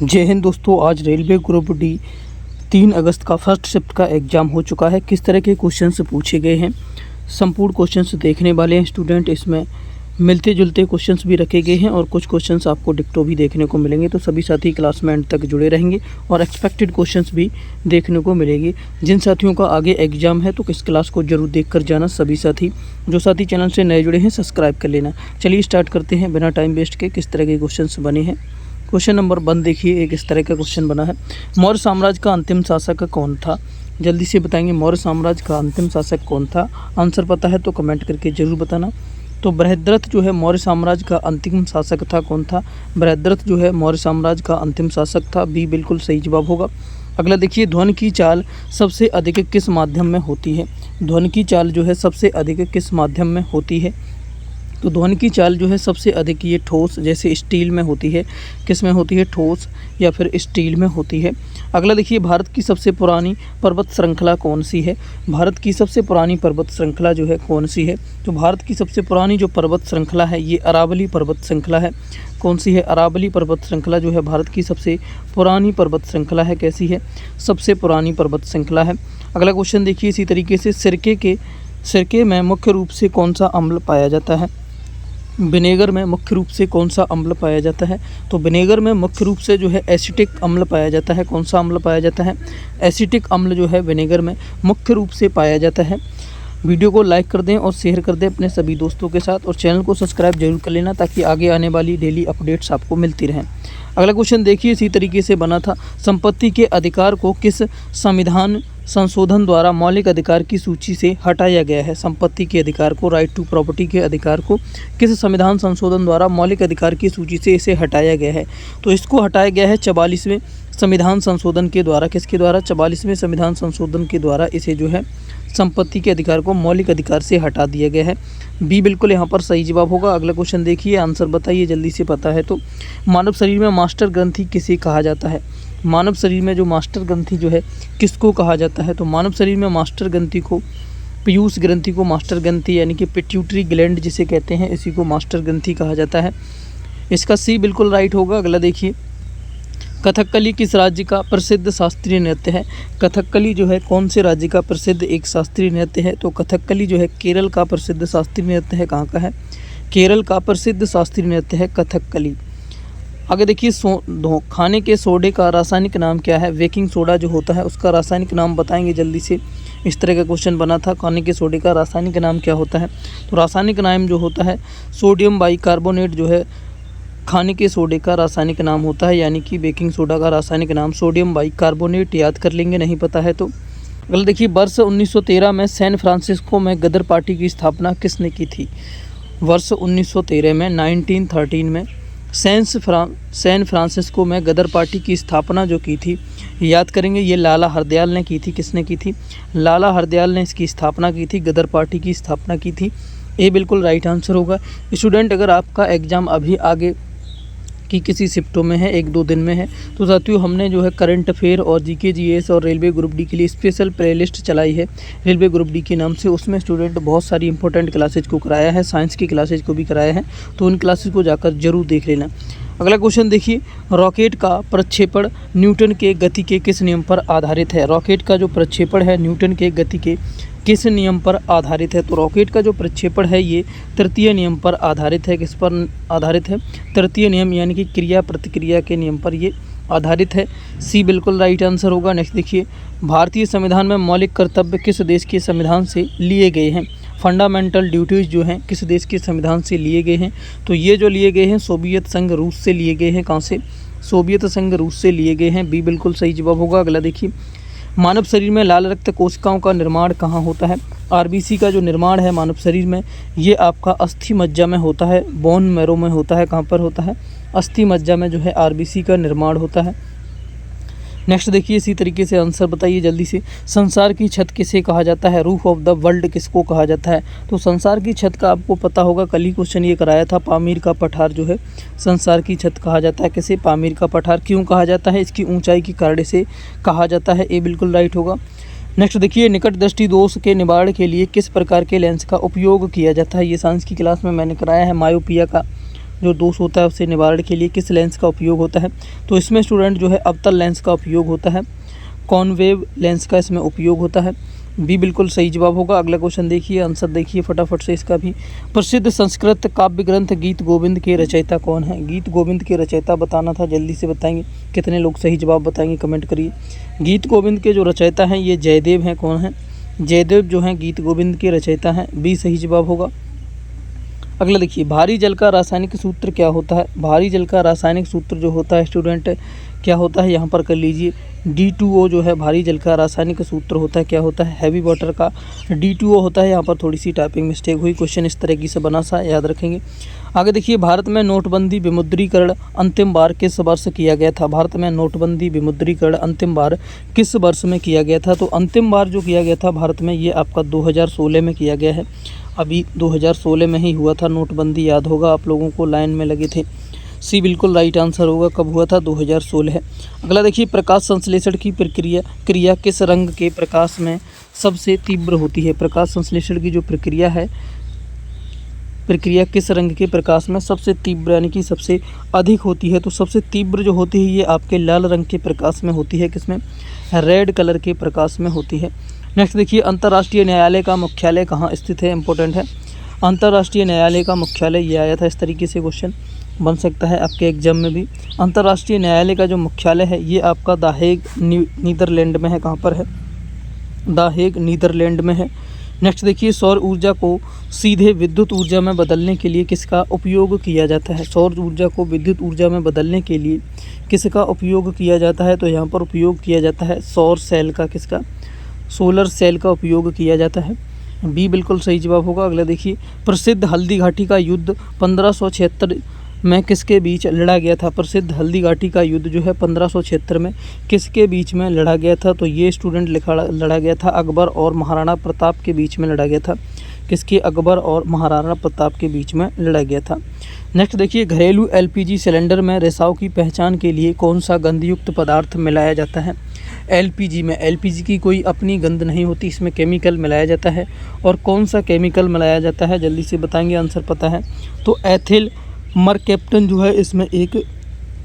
जय हिंद दोस्तों। आज रेलवे ग्रुप डी 3 अगस्त का फर्स्ट शिफ्ट का एग्ज़ाम हो चुका है। किस तरह के क्वेश्चंस पूछे गए हैं, संपूर्ण क्वेश्चंस देखने वाले हैं स्टूडेंट। इसमें मिलते जुलते क्वेश्चंस भी रखे गए हैं और कुछ क्वेश्चंस आपको डिक्टो भी देखने को मिलेंगे। तो सभी साथी क्लास में एंड तक जुड़े रहेंगे और एक्सपेक्टेड क्वेश्चंस भी देखने को मिलेंगे। जिन साथियों का आगे एग्जाम है तो इस क्लास को जरूर देख कर जाना। सभी साथी जो साथी चैनल से नए जुड़े हैं सब्सक्राइब कर लेना। चलिए स्टार्ट करते हैं बिना टाइम वेस्ट के किस तरह के क्वेश्चन बने हैं। क्वेश्चन नंबर 1 देखिए, एक इस तरह का क्वेश्चन बना है। मौर्य साम्राज्य का अंतिम शासक कौन था? जल्दी से बताएंगे मौर्य साम्राज्य का अंतिम शासक कौन था। आंसर पता है तो कमेंट करके जरूर बताना। तो बृहद्रथ जो है मौर्य साम्राज्य का अंतिम शासक था। कौन था? बृहद्रथ जो है मौर्य साम्राज्य का अंतिम शासक था। बी बिल्कुल सही जवाब होगा। अगला देखिए, ध्वनि की चाल सबसे अधिक किस माध्यम में होती है? ध्वनि की चाल जो है सबसे अधिक किस माध्यम में होती है? तो ध्वनि की चाल जो है सबसे अधिक ये ठोस जैसे स्टील में होती है। किस में होती है? ठोस या फिर स्टील में होती है। अगला देखिए, भारत की सबसे पुरानी पर्वत श्रृंखला कौन सी है? भारत की सबसे पुरानी पर्वत श्रृंखला जो है कौन सी है? तो भारत की सबसे पुरानी जो पर्वत श्रृंखला है ये अरावली पर्वत श्रृंखला है। कौन सी है? अरावली पर्वत श्रृंखला जो है भारत की सबसे पुरानी पर्वत श्रृंखला है। कैसी है? सबसे पुरानी पर्वत श्रृंखला है। अगला क्वेश्चन देखिए इसी तरीके से, सिरके में मुख्य रूप से कौन सा अम्ल पाया जाता है? विनेगर में मुख्य रूप से कौन सा अम्ल पाया जाता है? तो विनेगर में मुख्य रूप से जो है एसिटिक अम्ल पाया जाता है। कौन सा अम्ल पाया जाता है? एसिटिक अम्ल जो है विनेगर में मुख्य रूप से पाया जाता है। वीडियो को लाइक कर दें और शेयर कर दें अपने सभी दोस्तों के साथ और चैनल को सब्सक्राइब जरूर कर लेना ताकि आगे आने वाली डेली अपडेट्स आपको मिलती रहें। अगला क्वेश्चन देखिए इसी तरीके से बना था। संपत्ति के अधिकार को किस संविधान संशोधन द्वारा मौलिक अधिकार की सूची से हटाया गया है? संपत्ति के अधिकार को, राइट टू प्रॉपर्टी के अधिकार को किस संविधान संशोधन द्वारा मौलिक अधिकार की सूची से इसे हटाया गया है? तो इसको हटाया गया है 44वें संविधान संशोधन के द्वारा। किसके द्वारा? 44वें संविधान संशोधन के द्वारा इसे जो है संपत्ति के अधिकार को मौलिक अधिकार से हटा दिया गया है। बी बिल्कुल यहाँ पर सही जवाब होगा। अगला क्वेश्चन देखिए, आंसर बताइए जल्दी से पता है तो। मानव शरीर में मास्टर ग्रंथि किसे कहा जाता है? मानव शरीर में जो मास्टर ग्रंथि जो है किसको कहा जाता है? तो मानव शरीर में मास्टर ग्रंथि को, पीयूष ग्रंथि को मास्टर ग्रंथि यानी कि पिट्यूटरी ग्लैंड जिसे कहते हैं इसी को मास्टर ग्रंथि कहा जाता है। इसका सी बिल्कुल राइट होगा। अगला देखिए, कथकली किस राज्य का प्रसिद्ध शास्त्रीय नृत्य है? कथकली जो है कौन से राज्य का प्रसिद्ध एक शास्त्रीय नृत्य है? तो कथकली जो है केरल का प्रसिद्ध शास्त्रीय नृत्य है। कहाँ का है? केरल का प्रसिद्ध शास्त्रीय नृत्य है कथकली। आगे देखिए, खाने के सोडे का रासायनिक नाम क्या है? बेकिंग सोडा जो होता है उसका रासायनिक नाम बताएंगे जल्दी से। इस तरह का क्वेश्चन बना था, खाने के सोडे का रासायनिक नाम क्या होता है? तो रासायनिक नाम जो होता है सोडियम बाइकार्बोनेट जो है खाने के सोडे का रासायनिक नाम होता है, यानी कि बेकिंग सोडा का रासायनिक नाम सोडियम बाइकार्बोनेट। याद कर लेंगे नहीं पता है तो। अगला देखिए, वर्ष 1913 में सैन फ्रांसिस्को में गदर पार्टी की स्थापना किसने की थी? वर्ष 1913 में 1913 में सैन फ्रांसिस्को में गदर पार्टी की स्थापना जो की थी, याद करेंगे, ये लाला हरदयाल ने की थी। किसने की थी? लाला हरदयाल ने इसकी स्थापना की थी, गदर पार्टी की स्थापना की थी। ये बिल्कुल राइट आंसर होगा। स्टूडेंट, अगर आपका एग्ज़ाम अभी आगे की किसी शिफ्टों में है, 1-2 दिन में है, तो साथियों हमने जो है करंट अफेयर और जीके जीएस और रेलवे ग्रुप डी के लिए स्पेशल प्लेलिस्ट चलाई है रेलवे ग्रुप डी के नाम से। उसमें स्टूडेंट बहुत सारी इंपॉर्टेंट क्लासेज को कराया है, साइंस की क्लासेज को भी कराया है, तो उन क्लासेज को जाकर जरूर देख लेना। अगला क्वेश्चन देखिए, रॉकेट का प्रक्षेपण न्यूटन के गति के किस नियम पर आधारित है? रॉकेट का जो प्रक्षेपण है न्यूटन के गति के किस नियम पर आधारित है? तो रॉकेट का जो प्रक्षेपण है ये तृतीय नियम पर आधारित है। किस पर आधारित है? तृतीय नियम यानी कि क्रिया प्रतिक्रिया के नियम पर ये आधारित है। सी बिल्कुल राइट आंसर होगा। नेक्स्ट देखिए, भारतीय संविधान में मौलिक कर्तव्य किस देश के संविधान से लिए गए हैं? फंडामेंटल ड्यूटीज़ जो हैं किस देश के संविधान से लिए गए हैं? तो ये जो लिए गए हैं सोवियत संघ रूस से लिए गए हैं। कहाँ से? सोवियत संघ रूस से लिए गए हैं। बी बिल्कुल सही जवाब होगा। अगला देखिए, मानव शरीर में लाल रक्त कोशिकाओं का निर्माण कहाँ होता है? आरबीसी का जो निर्माण है मानव शरीर में ये आपका अस्थि मज्जा में होता है, बोन मैरो में होता है। कहाँ पर होता है? अस्थि मज्जा में जो है आरबीसी का निर्माण होता है। नेक्स्ट देखिए इसी तरीके से आंसर बताइए जल्दी से। संसार की छत किसे कहा जाता है? रूफ ऑफ द वर्ल्ड किसको कहा जाता है? तो संसार की छत का आपको पता होगा, कल ही क्वेश्चन ये कराया था। पामीर का पठार जो है संसार की छत कहा जाता है। किसे? पामीर का पठार। क्यों कहा जाता है? इसकी ऊंचाई के कारण से कहा जाता है। ये बिल्कुल राइट होगा। नेक्स्ट देखिए, निकट दृष्टि दोष के निवारण के लिए किस प्रकार के लेंस का उपयोग किया जाता है? ये साइंस की क्लास में मैंने कराया है। मायोपिया का जो दोष होता है उससे निवारण के लिए किस लेंस का उपयोग होता है? तो इसमें स्टूडेंट जो है अवतल लेंस का उपयोग होता है, कॉनवेव लेंस का इसमें उपयोग होता है। बी बिल्कुल सही जवाब होगा। अगला क्वेश्चन देखिए, आंसर देखिए फटाफट से इसका भी। प्रसिद्ध संस्कृत काव्य ग्रंथ गीत गोविंद के रचयिता कौन है? गीत गोविंद के रचयिता बताना था, जल्दी से बताएंगे। कितने लोग सही जवाब बताएंगे कमेंट करिए। गीत गोविंद के जो रचयिता हैं ये जयदेव हैं। कौन है? जयदेव जो हैं गीत गोविंद के रचयिता हैं। बी सही जवाब होगा। अगला देखिए, भारी जल का रासायनिक सूत्र क्या होता है? भारी जल का रासायनिक सूत्र जो होता है स्टूडेंट क्या होता है? यहाँ पर कर लीजिए D2O जो है भारी जल का रासायनिक सूत्र होता है। क्या होता है? हैवी वाटर का D2O होता है। यहाँ पर थोड़ी सी टाइपिंग मिस्टेक हुई, क्वेश्चन इस तरीके से बना सा, याद रखेंगे। आगे देखिए, भारत में नोटबंदी विमुद्रीकरण अंतिम बार किस वर्ष किया गया था? भारत में नोटबंदी विमुद्रीकरण अंतिम बार किस वर्ष में किया गया था? तो अंतिम बार जो किया गया था भारत में ये आपका 2016 में किया गया है। अभी 2016 में ही हुआ था नोटबंदी, याद होगा आप लोगों को, लाइन में लगे थे। सी बिल्कुल राइट आंसर होगा। कब हुआ था? 2016। अगला देखिए, प्रकाश संश्लेषण की क्रिया किस रंग के प्रकाश में सबसे तीव्र होती है? प्रकाश संश्लेषण की जो प्रक्रिया किस रंग के प्रकाश में सबसे तीव्र यानी कि सबसे अधिक होती है? तो सबसे तीव्र जो होती है ये आपके लाल रंग के प्रकाश में होती है। किसमें? रेड कलर के प्रकाश में होती है। नेक्स्ट देखिए, अंतर्राष्ट्रीय न्यायालय का मुख्यालय कहाँ स्थित है? इंपॉर्टेंट है। अंतर्राष्ट्रीय न्यायालय का मुख्यालय ये आया था, इस तरीके से क्वेश्चन बन सकता है आपके एग्जाम में भी। अंतर्राष्ट्रीय न्यायालय का जो मुख्यालय है ये आपका द हेग नीदरलैंड में है। कहाँ पर है? द हेग नीदरलैंड में है। नेक्स्ट देखिए, सौर ऊर्जा को सीधे विद्युत ऊर्जा में बदलने के लिए किसका उपयोग किया जाता है? सौर ऊर्जा को विद्युत ऊर्जा में बदलने के लिए किसका उपयोग किया जाता है? तो यहाँ पर उपयोग किया जाता है सौर सेल का। किसका? सोलर सेल का उपयोग किया जाता है। बी बिल्कुल सही जवाब होगा। अगला देखिए, प्रसिद्ध हल्दी घाटी का युद्ध 1576 में किसके बीच लड़ा गया था? प्रसिद्ध हल्दी घाटी का युद्ध जो है 1576 में किसके बीच में लड़ा गया था? तो ये स्टूडेंट लड़ा गया था अकबर और महाराणा प्रताप के बीच में लड़ा गया था। किसके? अकबर और महाराणा प्रताप के बीच में लड़ा गया था। नेक्स्ट देखिए, घरेलू LPG सिलेंडर में रिसाव की पहचान के लिए कौन सा गंधयुक्त पदार्थ मिलाया जाता है? LPG में LPG की कोई अपनी गंध नहीं होती, इसमें केमिकल मिलाया जाता है। और कौन सा केमिकल मिलाया जाता है? जल्दी से बताएंगे, आंसर पता है तो एथिल मरकैप्टन जो है इसमें एक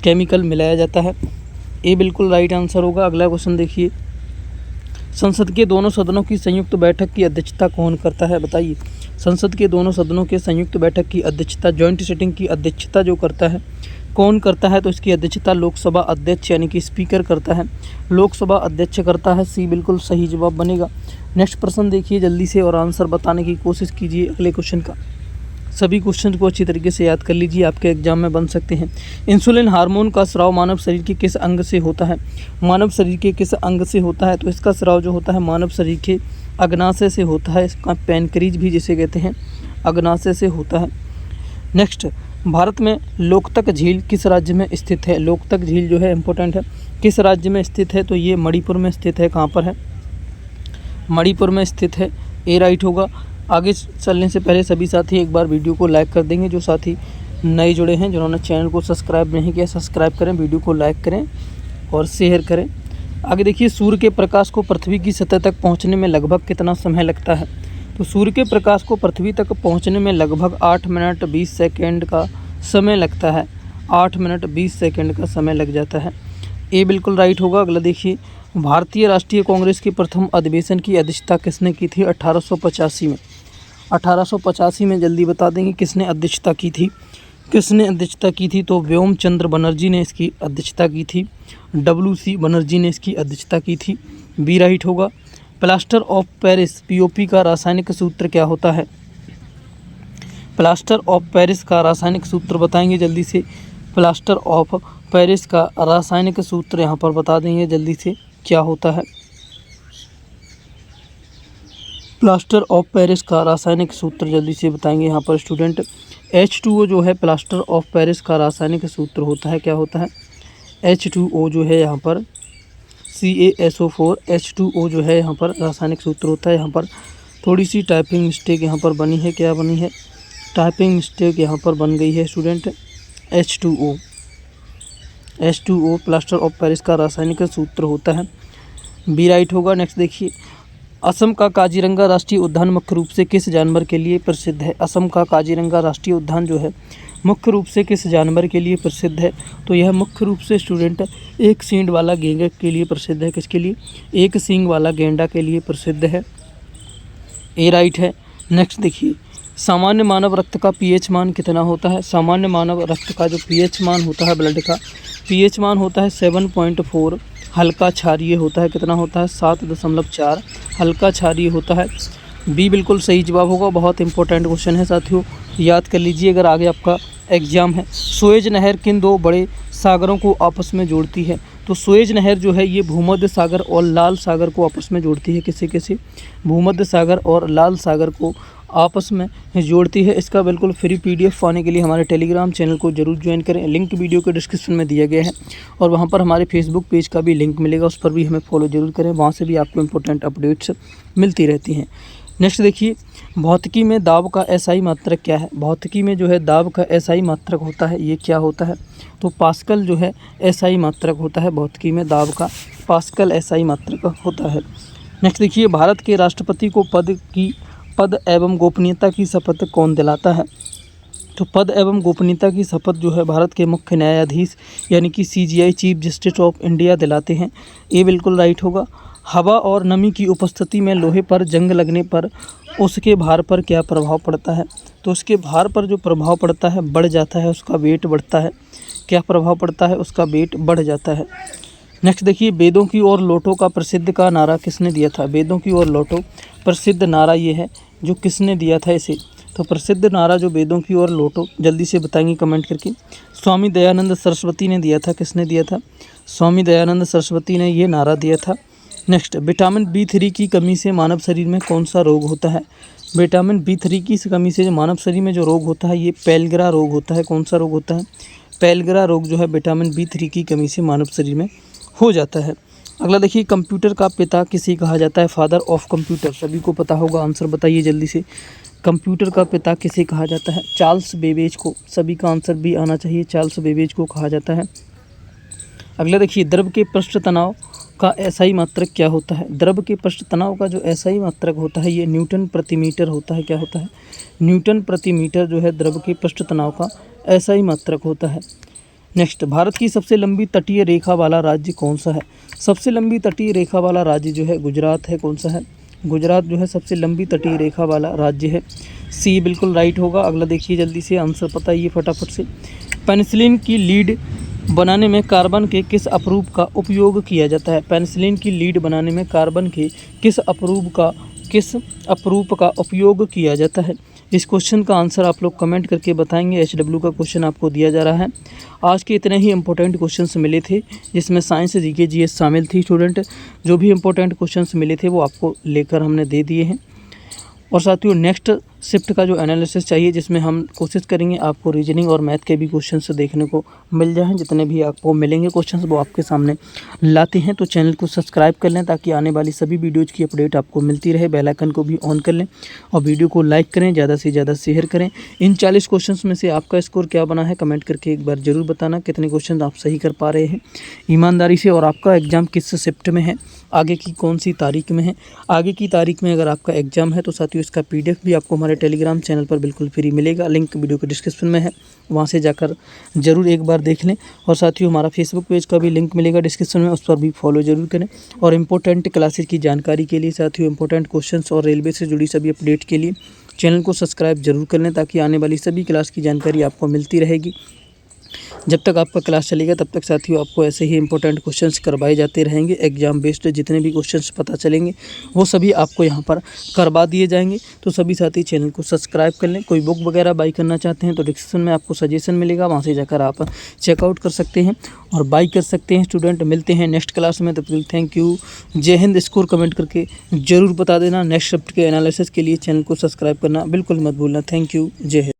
केमिकल मिलाया जाता है। ए बिल्कुल राइट आंसर होगा। अगला क्वेश्चन देखिए, संसद के दोनों सदनों की संयुक्त बैठक की अध्यक्षता कौन करता है? बताइए। संसद के दोनों सदनों के संयुक्त बैठक की अध्यक्षता, जॉइंट सिटिंग की अध्यक्षता जो करता है कौन करता है? तो इसकी अध्यक्षता लोकसभा अध्यक्ष यानी कि स्पीकर करता है। लोकसभा अध्यक्ष करता है। सी बिल्कुल सही जवाब बनेगा। नेक्स्ट प्रश्न देखिए जल्दी से और आंसर बताने की कोशिश कीजिए अगले क्वेश्चन का। सभी क्वेश्चन को अच्छी तरीके से याद कर लीजिए, आपके एग्जाम में बन सकते हैं। इंसुलिन हार्मोन का स्राव मानव शरीर के किस अंग से होता है? मानव शरीर के किस अंग से होता है? तो इसका स्राव जो होता है मानव शरीर के अग्नाशय से होता है। इसका पैनक्रीज भी जिसे कहते हैं अग्नाशय से होता है। नेक्स्ट, भारत में लोकतक झील किस राज्य में स्थित है? लोकतक झील जो है इंपॉर्टेंट है, किस राज्य में स्थित है? तो ये मणिपुर में स्थित है। कहाँ पर है? मणिपुर में स्थित है। ए राइट होगा। आगे चलने से पहले सभी साथी एक बार वीडियो को लाइक कर देंगे। जो साथी नए जुड़े हैं, जिन्होंने चैनल को सब्सक्राइब नहीं किया, सब्सक्राइब करें, वीडियो को लाइक करें और शेयर करें। आगे देखिए, सूर्य के प्रकाश को पृथ्वी की सतह तक पहुंचने में लगभग कितना समय लगता है? तो सूर्य के प्रकाश को पृथ्वी तक पहुंचने में लगभग 8 मिनट 20 सेकेंड का समय लगता है। 8 मिनट 20 सेकेंड का समय लग जाता है। ए बिल्कुल राइट होगा। अगला देखिए, भारतीय राष्ट्रीय कांग्रेस की प्रथम अधिवेशन की अध्यक्षता किसने की थी? 1885 में। 1885 में जल्दी बता देंगे किसने अध्यक्षता की थी? किसने अध्यक्षता की थी? तो व्योम चंद्र बनर्जी ने इसकी अध्यक्षता की थी। WC बनर्जी ने इसकी अध्यक्षता की थी। बी राइट होगा। प्लास्टर ऑफ पेरिस POP का रासायनिक सूत्र क्या होता है? प्लास्टर ऑफ पेरिस का रासायनिक सूत्र बताएंगे जल्दी से। प्लास्टर ऑफ पेरिस का रासायनिक सूत्र यहाँ पर बता देंगे जल्दी से क्या होता है। प्लास्टर ऑफ पेरिस का रासायनिक सूत्र जल्दी से बताएंगे यहाँ पर स्टूडेंट। H2O जो है प्लास्टर ऑफ पेरिस का रासायनिक सूत्र होता है। क्या होता है? H2O जो है यहाँ पर CaSO4 H2O जो है यहाँ पर रासायनिक सूत्र होता है। यहाँ पर थोड़ी सी टाइपिंग मिस्टेक यहाँ पर बनी है। क्या बनी है? टाइपिंग मिस्टेक यहाँ पर बन गई है student. H2O plaster of Paris का रासायनिक सूत्र होता है। बी राइट होगा। नेक्स्ट देखिए, असम का काजीरंगा राष्ट्रीय उद्यान मुख्य रूप से किस जानवर के लिए प्रसिद्ध है? असम का काजीरंगा राष्ट्रीय उद्यान जो है मुख्य रूप से किस जानवर के लिए प्रसिद्ध है? तो यह मुख्य रूप से स्टूडेंट एक सींग वाला गेंडा के लिए प्रसिद्ध है। किसके लिए? एक सींग वाला गेंडा के लिए प्रसिद्ध है। ए राइट है। नेक्स्ट देखिए, सामान्य मानव रक्त का पीएच मान कितना होता है? सामान्य मानव रक्त का जो पीएच मान होता है, ब्लड का पीएच मान होता है 7.4। हल्का क्षारीय होता है, कितना होता है? 7.4 हल्का क्षारीय होता है। बी बिल्कुल सही जवाब होगा। बहुत इंपॉर्टेंट क्वेश्चन है साथियों, याद कर लीजिए अगर आगे आपका एग्जाम है। सुएज नहर किन दो बड़े सागरों को आपस में जोड़ती है? तो सुएज नहर जो है ये भूमध्य सागर और लाल सागर को आपस में जोड़ती है। किसे किसे? भूमध्य सागर और लाल सागर को आपस में जोड़ती है। इसका बिल्कुल फ्री पीडीएफ पाने के लिए हमारे टेलीग्राम चैनल को जरूर ज्वाइन करें। लिंक वीडियो के डिस्क्रिप्शन में दिया गया है और वहाँ पर हमारे फेसबुक पेज का भी लिंक मिलेगा, उस पर भी हमें फॉलो जरूर करें। वहाँ से भी आपको इंपॉर्टेंट अपडेट्स मिलती रहती हैं। नेक्स्ट देखिए, भौतिकी में दाब का एसआई मात्रक क्या है? भौतिकी में जो है दाब का एसआई मात्रक होता है, ये क्या होता है? तो पास्कल जो है एसआई मात्रक होता है। भौतिकी में दाब का पास्कल एसआई मात्रक होता है। नेक्स्ट देखिए, भारत के राष्ट्रपति को पद एवं गोपनीयता की शपथ कौन दिलाता है? तो पद एवं गोपनीयता की शपथ जो है भारत के मुख्य न्यायाधीश यानी कि CGI chief justice of India दिलाते हैं। ये बिल्कुल राइट होगा। हवा और नमी की उपस्थिति में लोहे पर जंग लगने पर उसके भार पर क्या प्रभाव पड़ता है? तो उसके भार पर जो प्रभाव पड़ता है बढ़ जाता है, उसका वेट बढ़ता है। क्या प्रभाव पड़ता है? उसका वेट बढ़ जाता है। नेक्स्ट देखिए, वेदों की ओर लौटो का प्रसिद्ध का नारा किसने दिया था? वेदों की ओर लौटो प्रसिद्ध नारा ये है, जो किसने दिया था इसे? तो प्रसिद्ध नारा जो वेदों की ओर लौटो, जल्दी से बताएंगे कमेंट करके। स्वामी दयानंद सरस्वती ने दिया था। किसने दिया था? स्वामी दयानंद सरस्वती ने ये नारा दिया था। नेक्स्ट, विटामिन B3 की कमी से मानव शरीर में कौन सा रोग होता है? विटामिन B3 की कमी से जो मानव शरीर में जो रोग होता है ये पेलग्रा रोग होता है। कौन सा रोग होता है? पेलग्रा रोग जो है विटामिन B3 की कमी से मानव शरीर में हो जाता है। अगला देखिए, कंप्यूटर का पिता किसे कहा जाता है? Father of computer. सभी को पता होगा, आंसर बताइए जल्दी से। कंप्यूटर का पिता किसे कहा जाता है? चार्ल्स बेबेज को। सभी का आंसर भी आना चाहिए। चार्ल्स बेबेज को कहा जाता है। अगला देखिए, द्रव के पृष्ठ तनाव का एसआई मात्रक क्या होता है? द्रव के पृष्ठ तनाव का जो एसआई मात्रक होता है ये न्यूटन प्रति मीटर होता है। क्या होता है? न्यूटन प्रति मीटर जो है द्रव के पृष्ठ तनाव का एसआई मात्रक होता है। नेक्स्ट, भारत की सबसे लंबी तटीय रेखा वाला राज्य कौन सा है? सबसे लंबी तटीय रेखा वाला राज्य जो है गुजरात है। कौन सा है? गुजरात जो है सबसे लंबी तटीय रेखा वाला राज्य है। सी बिल्कुल राइट होगा। अगला देखिए जल्दी से, आंसर बताइए फटाफट से। पेनिसिलिन की लीड बनाने में कार्बन के किस अपरूप का उपयोग किया जाता है? पेनिसिलिन की लीड बनाने में कार्बन के किस अपरूप का उपयोग किया जाता है? इस क्वेश्चन का आंसर आप लोग कमेंट करके बताएंगे। HW का क्वेश्चन आपको दिया जा रहा है। आज के इतने ही इंपॉर्टेंट क्वेश्चंस मिले थे, जिसमें साइंस, जीके, जीएस शामिल थी। स्टूडेंट जो भी इंपॉर्टेंट क्वेश्चंस मिले थे वो आपको लेकर हमने दे दिए हैं। और साथियों, नेक्स्ट शिफ्ट का जो एनालिसिस चाहिए, जिसमें हम कोशिश करेंगे आपको रीजनिंग और मैथ के भी क्वेश्चंस देखने को मिल जाएं। जितने भी आपको मिलेंगे क्वेश्चंस वो आपके सामने लाते हैं। तो चैनल को सब्सक्राइब कर लें ताकि आने वाली सभी वीडियोज़ की अपडेट आपको मिलती रहे। बेल आइकन को भी ऑन कर लें और वीडियो को लाइक करें, ज़्यादा से ज़्यादा शेयर करें। इन 40 क्वेश्चन में से आपका स्कोर क्या बना है कमेंट करके एक बार ज़रूर बताना। कितने क्वेश्चन आप सही कर पा रहे हैं ईमानदारी से, और आपका एग्ज़ाम किस शिफ्ट में है, आगे की कौन सी तारीख में है। आगे की तारीख में अगर आपका एग्ज़ाम है तो साथियों इसका PDF भी आपको हमारे टेलीग्राम चैनल पर बिल्कुल फ्री मिलेगा। लिंक वीडियो के डिस्क्रिप्शन में है, वहां से जाकर ज़रूर एक बार देख लें। और साथियों हमारा फेसबुक पेज का भी लिंक मिलेगा डिस्क्रिप्शन में, उस पर भी फॉलो जरूर करें। और इंपॉर्टेंट क्लासेस की जानकारी के लिए साथियों, इंपॉर्टेंट क्वेश्चंस और रेलवे से जुड़ी सभी अपडेट के लिए चैनल को सब्सक्राइब जरूर कर लें ताकि आने वाली सभी क्लास की जानकारी आपको मिलती रहेगी। जब तक आपका क्लास चलेगा तब तक साथियों आपको ऐसे ही इंपॉर्टेंट क्वेश्चंस करवाए जाते रहेंगे। एग्जाम बेस्ड जितने भी क्वेश्चंस पता चलेंगे वो सभी आपको यहाँ पर करवा दिए जाएंगे। तो सभी साथी चैनल को सब्सक्राइब कर लें। कोई बुक वगैरह बाई करना चाहते हैं तो डिस्क्रिप्शन में आपको सजेशन मिलेगा, वहाँ से जाकर आप चेकआउट कर सकते हैं और बाई कर सकते हैं। स्टूडेंट मिलते हैं नेक्स्ट क्लास में, तब तक थैंक यू, जय हिंद। स्कोर कमेंट करके ज़रूर बता देना। नेक्स्ट शिफ्ट के एनालिसिस के लिए चैनल को सब्सक्राइब करना बिल्कुल मत भूलना। थैंक यू, जय हिंद।